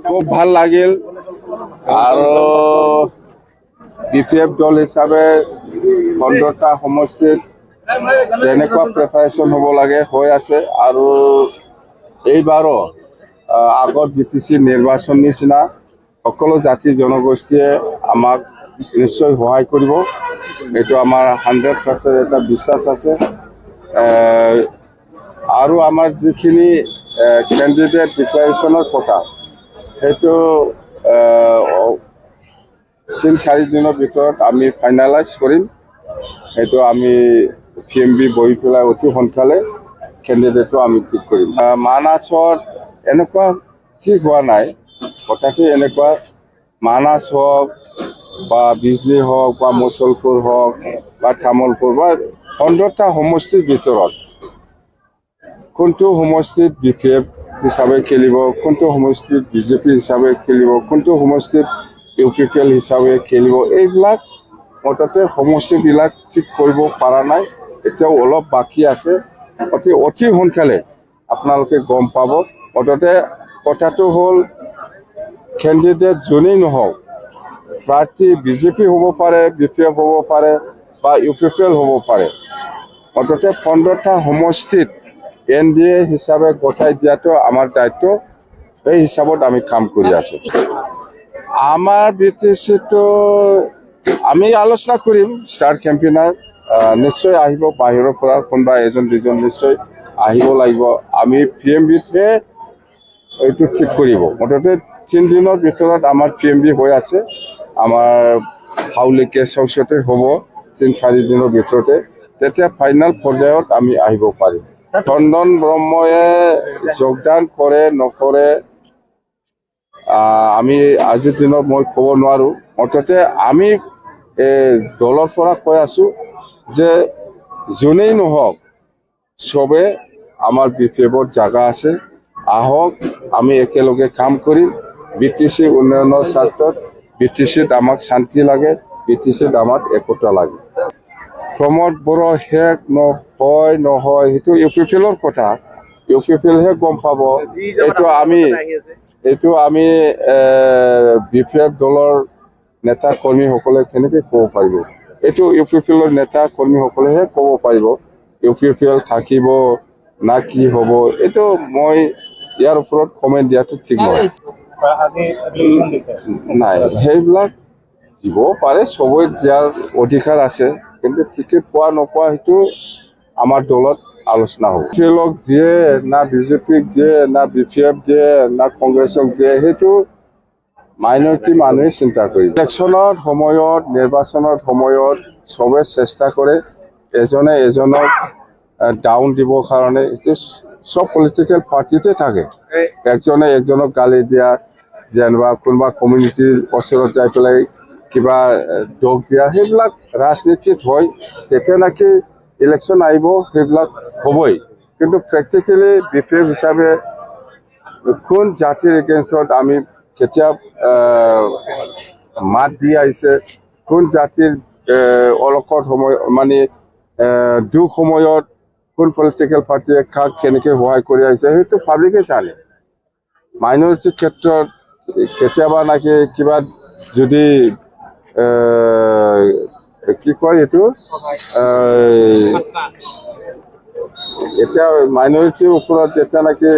খুব ভাল লাগিল আৰু বিপিএফ দল হিচাপে 15টা সমষ্টিত যেনেকুৱা প্ৰিপাৰেশ্যন হ'ব লাগে হৈ আছে আৰু এইবাৰো আগত বিটিচি নিৰ্বাচন নিচিনা সকলো জাতি জনগোষ্ঠীয়ে আমাক নিশ্চয় সহায় কৰিব। এইটো আমাৰ 100% এটা বিশ্বাস আছে। আৰু আমাৰ যিখিনি কেণ্ডিডেট ডিক্লাৰেশ্যনৰ কথা সেইটো 3-4 দিনৰ ভিতৰত আমি ফাইনেলাইজ কৰিম। সেইটো আমি PMB বহি পেলাই অতি সোনকালে কেণ্ডিডেটটো আমি ঠিক কৰিম। মানাছত এনেকুৱা ঠিক হোৱা নাই। কথাটো এনেকুৱা, মানাছ হওক বা বিজনী হওক বা মুছলপুৰ হওক বা তামোলপুৰ বা 15টা সমষ্টিৰ ভিতৰত কোনটো সমষ্টিত বিপিএফ হিচাপে খেলিব, কোনটো সমষ্টিত বিজেপি হিচাপে খেলিব, কোনটো সমষ্টিত UPPL হিচাপে খেলিব, এইবিলাক মুঠতে সমষ্টিবিলাক ঠিক কৰিব পৰা নাই। এতিয়াও অলপ বাকী আছে। অতি সোনকালে আপোনালোকে গম পাব। মুঠতে কথাটো হ'ল কেণ্ডিডেট যোনেই নহওক, প্ৰাৰ্থী বিজেপি হ'ব পাৰে, BPF হ'ব পাৰে বা UPPL হ'ব পাৰে। মুঠতে 15টা সমষ্টিত NDA হিচাপে গঠাই দিয়াটো আমাৰ দায়িত্ব। এই হিচাপত আমি কাম কৰি আছোঁ। আমাৰ BTCটো আমি আলোচনা কৰিম। ষ্টাৰ কেম্পেইনাৰ নিশ্চয় আহিব, বাহিৰৰ পৰা কোনোবা এজন দুজন নিশ্চয় আহিব লাগিব। আমি PMBতে এইটো ঠিক কৰিব। মুঠতে 3 দিনৰ ভিতৰত আমাৰ PMB হৈ আছে। আমাৰ হাউলি গেষ্ট হাউচতে হ'ব 3-4 দিনৰ ভিতৰতে। তেতিয়া ফাইনেল পৰ্যায়ত আমি আহিব পাৰিম। চন্দন ব্ৰহ্ময়ে যোগদান কৰে নকৰে আমি আজিৰ দিনত মই ক'ব নোৱাৰোঁ। মুঠতে আমি দলৰ পৰা কৈ আছোঁ যে যোনেই নহওক চবে আমাৰ BPFত জাগা আছে। আহক, আমি একেলগে কাম কৰিম। BTC উন্নয়নৰ স্বাৰ্থত। BTCত আমাক শান্তি লাগে, BTCত আমাক একতা লাগে। প্ৰমোদ বড়ো শেষ নহয় সেইটো UPPLৰ কথা। UPPLহে গম পাব। এইটো আমি BPF দলৰ নেতা কৰ্মীসকলে কেনেকৈ ক'ব পাৰিব? এইটো UPPLৰ নেতা কৰ্মীসকলেহে ক'ব পাৰিব UPPL থাকিব না কি হ'ব। এইটো মই ইয়াৰ ওপৰত কমেণ্ট দিয়াটো ঠিক নহয়। নাই, সেইবিলাক দিব পাৰে, চবৰে দিয়াৰ অধিকাৰ আছে। কিন্তু টিকেট পোৱা নোপোৱা সেইটো আমাৰ দলত আলোচনা হ'ব। UPPLক দিয়ে না BJPক দিয়ে না BPF দিয়ে না কংগ্ৰেছক দিয়ে, সেইটো মাইনৰিটি মানুহে চিন্তা কৰি। ইলেকশ্যনৰ সময়ত, নিৰ্বাচনৰ সময়ত চবে চেষ্টা কৰে এজনে এজনক ডাউন দিবৰ কাৰণে। এইটো চব পলিটিকেল পাৰ্টিতে থাকে। একজনে একজনক গালি দিয়া, যেনিবা কোনোবা কমিউনিটিৰ ওচৰত যাই পেলাই কিবা দোষ দিয়া, সেইবিলাক ৰাজনীতিত হয়। যেতিয়া নেকি ইলেকশ্যন আহিব সেইবিলাক হ'বই। কিন্তু প্ৰেক্টিকেলি BPF হিচাপে কোন জাতিৰ এগেইনষ্টত আমি কেতিয়া মাত দি আহিছে, কোন জাতিৰ অলকট সময় মানে দুখ সময়ত কোন পলিটিকেল পাৰ্টিয়ে কাক কেনেকৈ সহায় কৰি আহিছে সেইটো পাব্লিকে জানে। মাইনৰিটিৰ ক্ষেত্ৰত কেতিয়াবা নাকি কিবা যদি কি কয় এইটো এতিয়া মাইনৰিটিৰ ওপৰত যেতিয়া নাকি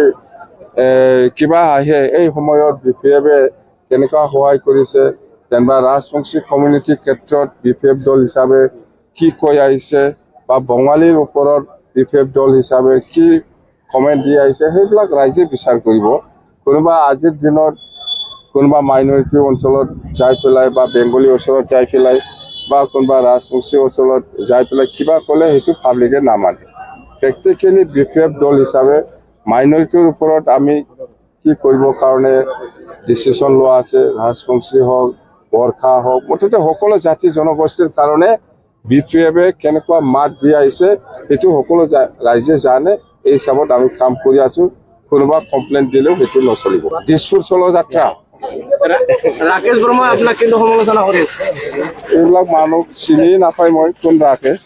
কিবা আহে, এই সময়ত BPFে কেনেকুৱা সহায় কৰিছে, যেনিবা ৰাজবংশী কমিউনিটিৰ ক্ষেত্ৰত BPF দল হিচাপে কি কৈ আহিছে বা বঙালীৰ ওপৰত BPF দল হিচাপে কি কমেণ্ট দি আহিছে, সেইবিলাক ৰাইজে বিচাৰ কৰিব। কোনোবা আজিৰ দিনত কোনোবা মাইনৰিটি অঞ্চলত যাই পেলাই বা বেংগলী ওচৰত যাই পেলাই বা কোনোবা ৰাজবংশী অঞ্চলত যাই পেলাই কিবা ক'লে সেইটো পাব্লিকে নামানে। প্ৰেক্টিকেলি BPF দল হিচাপে মাইনৰিটিৰ ওপৰত আমি কি কৰিবৰ কাৰণে ডিচিশ্যন লোৱা আছে। ৰাজবংশী হওক, বৰ্ষা হওক, মুঠতে সকলো জাতি জনগোষ্ঠীৰ কাৰণে BPFে কেনেকুৱা মাত দি আহিছে সেইটো সকলো ৰাইজে জানে। এই হিচাপত আমি কাম কৰি আছোঁ। কোনোবা কমপ্লেইন দিলেও সেইটো নচলিব। দিছপুৰ চলযাত্ৰা ৰাকেশ বৰ্মাই আপোনাক কিন্তু সমালোচনা কৰি এইবিলাক মানুহ চিনি নাপায় মই কোন ৰাকেশ।